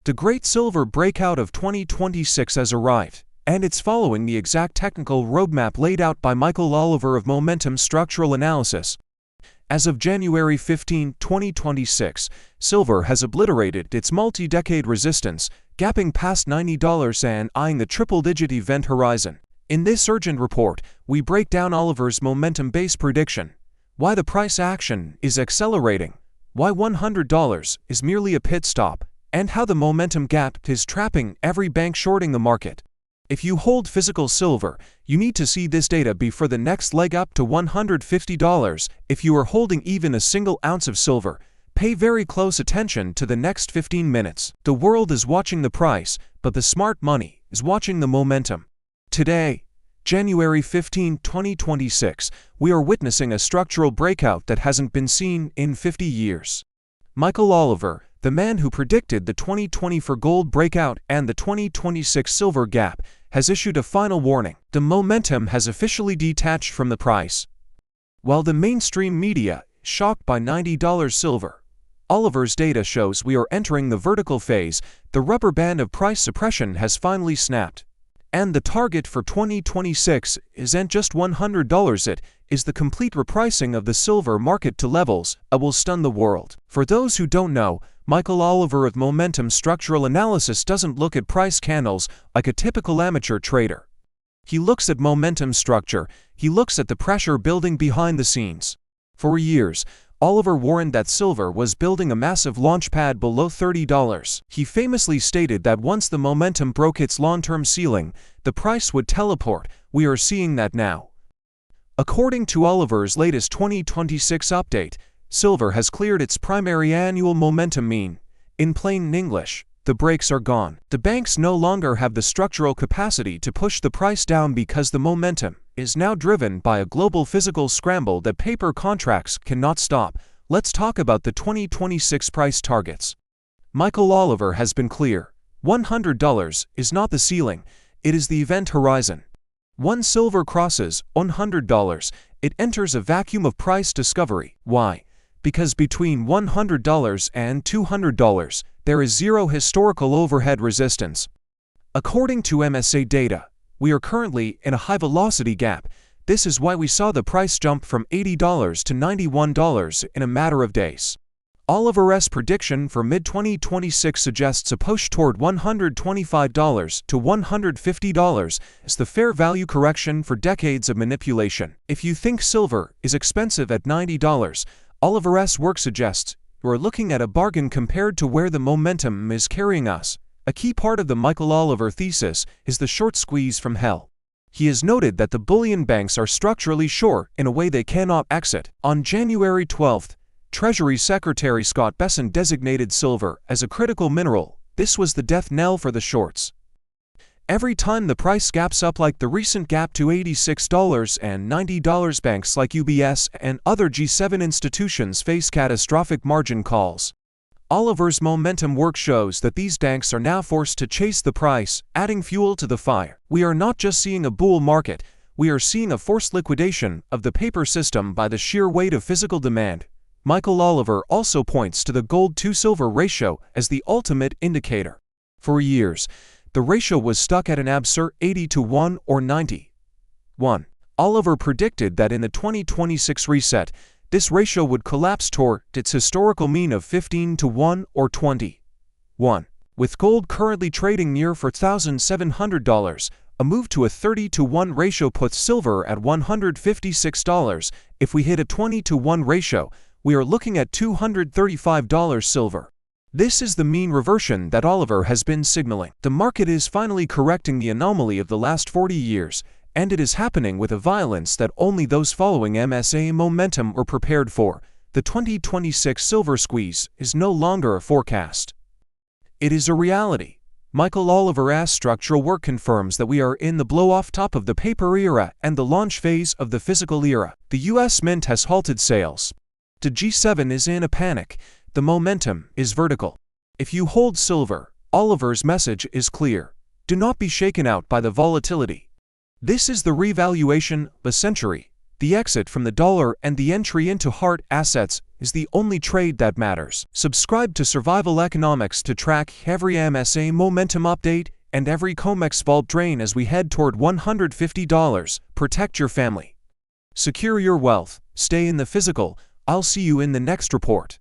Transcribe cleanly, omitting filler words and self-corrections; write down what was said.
The great silver breakout of 2026 has arrived, and it's following the exact technical roadmap laid out by Michael Oliver of Momentum Structural Analysis. As of January 15, 2026, silver has obliterated its multi-decade resistance, gapping past $90 and eyeing the triple-digit event horizon. In this urgent report, we break down Oliver's momentum-based prediction, why the price action is accelerating, why $100 is merely a pit stop, and how the momentum gap is trapping every bank shorting the market. If you hold physical silver, you need to see this data before the next leg up to $150. If you are holding even a single ounce of silver, pay very close attention to the next 15 minutes. The world is watching the price, but the smart money is watching the momentum. Today, January 15, 2026, we are witnessing a structural breakout that hasn't been seen in 50 years. Michael Oliver, the man who predicted the 2024 gold breakout and the 2026 silver gap, has issued a final warning. The momentum has officially detached from the price. While the mainstream media is shocked by $90 silver, Oliver's data shows we are entering the vertical phase. The rubber band of price suppression has finally snapped. And the target for 2026 isn't just $100, it is the complete repricing of the silver market to levels that will stun the world. For those who don't know, Michael Oliver of Momentum Structural Analysis doesn't look at price candles like a typical amateur trader. He looks at momentum structure, he looks at the pressure building behind the scenes. For years, Oliver warned that silver was building a massive launchpad below $30. He famously stated that once the momentum broke its long-term ceiling, the price would teleport. We are seeing that now. According to Oliver's latest 2026 update, silver has cleared its primary annual momentum mean. In plain English, the brakes are gone. The banks no longer have the structural capacity to push the price down because the momentum is now driven by a global physical scramble that paper contracts cannot stop. Let's talk about the 2026 price targets. Michael Oliver has been clear. $100 is not the ceiling, it is the event horizon. Once silver crosses $100, it enters a vacuum of price discovery. Why? Because between $100 and $200, there is zero historical overhead resistance. According to MSA data, we are currently in a high-velocity gap. This is why we saw the price jump from $80 to $91 in a matter of days. Oliver's prediction for mid-2026 suggests a push toward $125 to $150 as the fair value correction for decades of manipulation. If you think silver is expensive at $90, Oliver's work suggests you are looking at a bargain compared to where the momentum is carrying us. A key part of the Michael Oliver thesis is the short squeeze from hell. He has noted that the bullion banks are structurally short in a way they cannot exit. On January 12, Treasury Secretary Scott Bessent designated silver as a critical mineral. This was the death knell for the shorts. Every time the price gaps up like the recent gap to $86 and $90, banks like UBS and other G7 institutions face catastrophic margin calls. Oliver's momentum work shows that these banks are now forced to chase the price, adding fuel to the fire. We are not just seeing a bull market, we are seeing a forced liquidation of the paper system by the sheer weight of physical demand. Michael Oliver also points to the gold-to-silver ratio as the ultimate indicator. For years, the ratio was stuck at an absurd 80-1 or 90-1. Oliver predicted that in the 2026 reset, this ratio would collapse toward its historical mean of 15-1 or 20-1. With gold currently trading near $4,700, a move to a 30-1 ratio puts silver at $156. If we hit a 20-1 ratio, we are looking at $235 silver. This is the mean reversion that Oliver has been signaling. The market is finally correcting the anomaly of the last 40 years, and it is happening with a violence that only those following MSA momentum were prepared for. The 2026 silver squeeze is no longer a forecast. It is a reality. Michael Oliver's structural work confirms that we are in the blow-off top of the paper era and the launch phase of the physical era. The US Mint has halted sales. The G7 is in a panic. The momentum is vertical. If you hold silver, Oliver's message is clear. Do not be shaken out by the volatility. This is the revaluation of a century, the exit from the dollar and the entry into hard assets. is the only trade that matters. Subscribe to Survival Economics to track every MSA momentum update and every COMEX vault drain as we head toward $150. Protect your family. Secure your wealth. Stay in the physical. I'll see you in the next report.